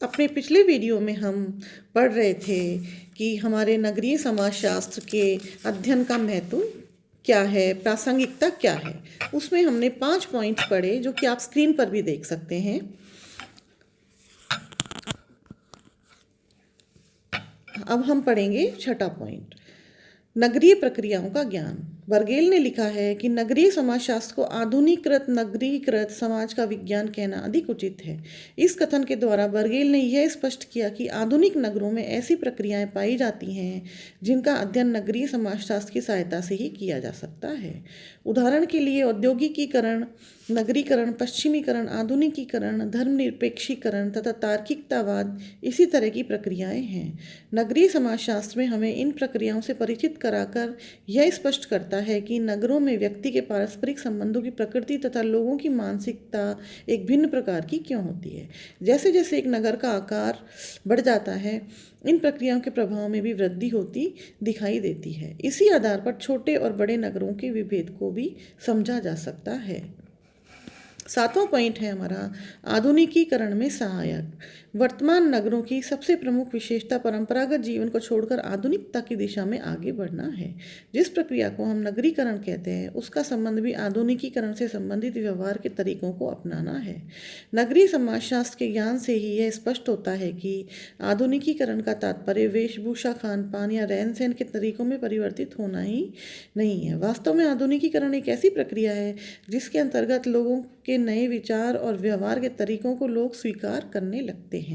अपने पिछले वीडियो में हम पढ़ रहे थे कि हमारे नगरीय समाजशास्त्र के अध्ययन का महत्व क्या है, प्रासंगिकता क्या है। उसमें हमने 5 पॉइंट्स पढ़े जो कि आप स्क्रीन पर भी देख सकते हैं। अब हम पढ़ेंगे छठा पॉइंट, नगरीय प्रक्रियाओं का ज्ञान। बर्गेल ने लिखा है कि नगरीय समाजशास्त्र को आधुनिकृत नगरीकृत समाज का विज्ञान कहना अधिक उचित है। इस कथन के द्वारा बर्गेल ने यह स्पष्ट किया कि आधुनिक नगरों में ऐसी प्रक्रियाएं पाई जाती हैं जिनका अध्ययन नगरीय समाजशास्त्र की सहायता से ही किया जा सकता है। उदाहरण के लिए औद्योगिकीकरण, नगरीकरण, पश्चिमीकरण, आधुनिकीकरण, धर्मनिरपेक्षीकरण तथा तार्किकतावाद इसी तरह की प्रक्रियाएं हैं। नगरीय समाजशास्त्र में हमें इन प्रक्रियाओं से परिचित कराकर यह स्पष्ट करता है कि नगरों में व्यक्ति के पारस्परिक संबंधों की प्रकृति तथा लोगों की मानसिकता एक भिन्न प्रकार की क्यों होती है। जैसे जैसे एक नगर का आकार बढ़ जाता है, इन प्रक्रियाओं के प्रभाव में भी वृद्धि होती दिखाई देती है। इसी आधार पर छोटे और बड़े नगरों के विभेद को भी समझा जा सकता है। 7वां पॉइंट है हमारा, आधुनिकीकरण में सहायक। वर्तमान नगरों की सबसे प्रमुख विशेषता परंपरागत जीवन को छोड़कर आधुनिकता की दिशा में आगे बढ़ना है। जिस प्रक्रिया को हम नगरीकरण कहते हैं उसका संबंध भी आधुनिकीकरण से संबंधित व्यवहार के तरीकों को अपनाना है। नगरीय समाजशास्त्र के ज्ञान से ही यह स्पष्ट होता है कि आधुनिकीकरण का तात्पर्य वेशभूषा, खान पान या रहन सहन के तरीकों में परिवर्तित होना ही नहीं है। वास्तव में आधुनिकीकरण एक ऐसी प्रक्रिया है जिसके अंतर्गत लोगों के नए विचार और व्यवहार के तरीकों को लोग स्वीकार करने लगते हैं।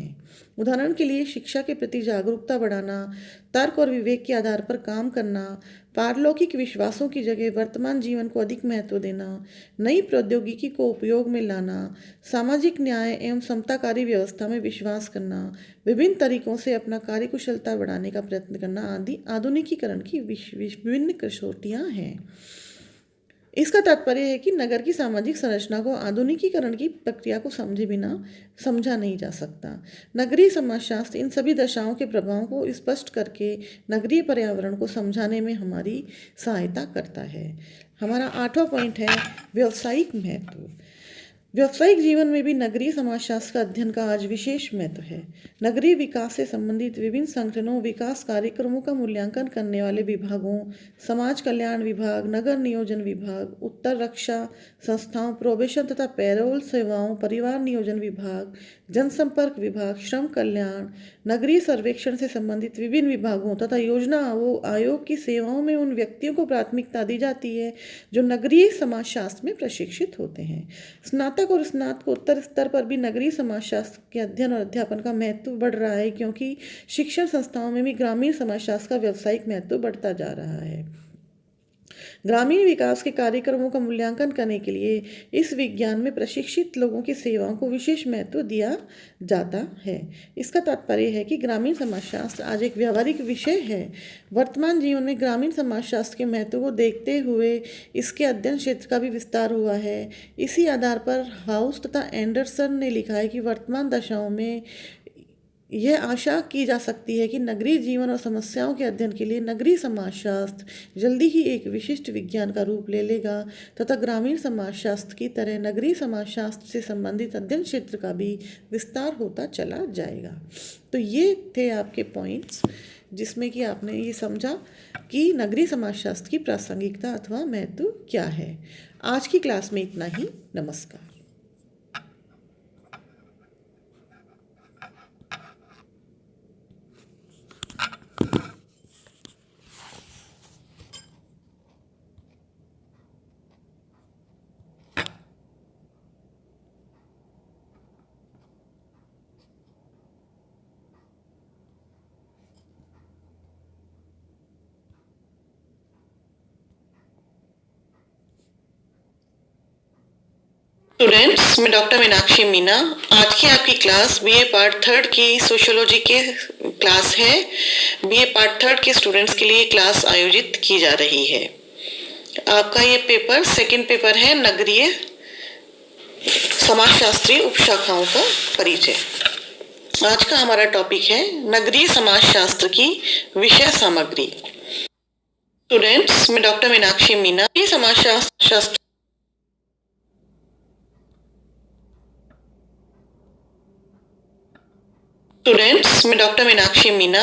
उदाहरण के लिए शिक्षा के प्रति जागरूकता बढ़ाना, तर्क और विवेक के आधार पर काम करना, पारलौकिक विश्वासों की जगह वर्तमान जीवन को अधिक महत्व देना, नई प्रौद्योगिकी को उपयोग में लाना, सामाजिक न्याय एवं समताकारी व्यवस्था में विश्वास करना, विभिन्न तरीकों से अपना कार्यकुशलता बढ़ाने का प्रयत्न करना आदि आधुनिकीकरण की विभिन्न कसौटियाँ हैं। इसका तात्पर्य है कि नगर की सामाजिक संरचना को आधुनिकीकरण की प्रक्रिया को समझे बिना समझा नहीं जा सकता। नगरीय समाजशास्त्र इन सभी दशाओं के प्रभावों को स्पष्ट करके नगरीय पर्यावरण को समझाने में हमारी सहायता करता है। हमारा 8वां पॉइंट है व्यावसायिक महत्व। व्यावसायिक जीवन में भी नगरीय समाजशास्त्र का अध्ययन का आज विशेष महत्व है। नगरीय विकास से संबंधित विभिन्न संगठनों, विकास कार्यक्रमों का मूल्यांकन करने वाले विभागों, समाज कल्याण विभाग, नगर नियोजन विभाग, उत्तर रक्षा संस्थाओं, प्रोबेशन तथा पैरोल सेवाओं, परिवार नियोजन विभाग, जनसंपर्क विभाग, श्रम कल्याण, नगरीय सर्वेक्षण से संबंधित विभिन्न विभागों तथा योजना आयोग की सेवाओं में उन व्यक्तियों को प्राथमिकता दी जाती है जो नगरीय समाजशास्त्र में प्रशिक्षित होते हैं। स्नातक और स्नातकोत्तर स्तर पर भी नगरीय समाजशास्त्र के अध्ययन और अध्यापन का महत्व बढ़ रहा है, क्योंकि शिक्षण संस्थाओं में भी ग्रामीण समाजशास्त्र का व्यावसायिक महत्व बढ़ता जा रहा है। ग्रामीण विकास के कार्यक्रमों का मूल्यांकन करने के लिए इस विज्ञान में प्रशिक्षित लोगों की सेवाओं को विशेष महत्व दिया जाता है। इसका तात्पर्य है कि ग्रामीण समाजशास्त्र आज एक व्यावहारिक विषय है। वर्तमान जीवन में ग्रामीण समाजशास्त्र के महत्व को देखते हुए इसके अध्ययन क्षेत्र का भी विस्तार हुआ है। इसी आधार पर हाउस तथा एंडरसन ने लिखा है कि वर्तमान दशाओं में यह आशा की जा सकती है कि नगरीय जीवन और समस्याओं के अध्ययन के लिए नगरीय समाजशास्त्र जल्दी ही एक विशिष्ट विज्ञान का रूप ले लेगा तथा ग्रामीण समाजशास्त्र की तरह नगरीय समाजशास्त्र से संबंधित अध्ययन क्षेत्र का भी विस्तार होता चला जाएगा। तो ये थे आपके पॉइंट्स जिसमें कि आपने ये समझा कि नगरीय समाजशास्त्र की प्रासंगिकता अथवा महत्व क्या है। आज की क्लास में इतना ही। नमस्कार। स्टूडेंट्स, मैं डॉक्टर मीनाक्षी मीना। आज की आपकी क्लास बीए पार्ट 3 की सोशियोलॉजी के क्लास है। बीए पार्ट 3 के स्टूडेंट्स के लिए क्लास आयोजित की जा रही है। आपका ये पेपर सेकंड पेपर है, नगरीय समाजशास्त्रीय उपशाखाओं का परिचय। आज का हमारा टॉपिक है नगरीय समाजशास्त्र की विषय सामग्री। स्टूडेंट्स, मैं डॉक्टर मीनाक्षी मीना। समाजशास्त्र स्टूडेंट्स, मैं डॉक्टर मीनाक्षी मीना।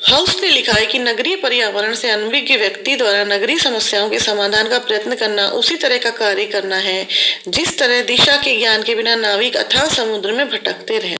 हाउस ने लिखा है कि नगरीय पर्यावरण से अनभिज्ञ व्यक्ति द्वारा नगरीय समस्याओं के समाधान का प्रयत्न करना उसी तरह का कार्य करना है जिस तरह दिशा के ज्ञान के बिना नाविक अथाह समुद्र में भटकते रहे।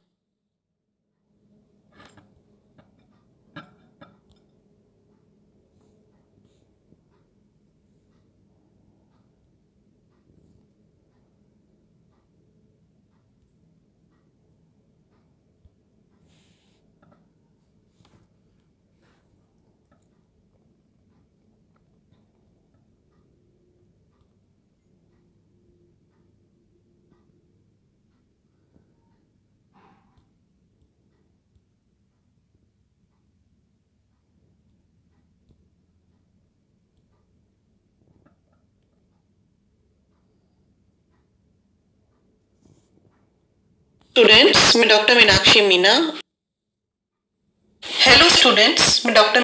स्टूडेंट्स, मैं doctor Meenakshi Meena. Hello students, मैं डॉक्टर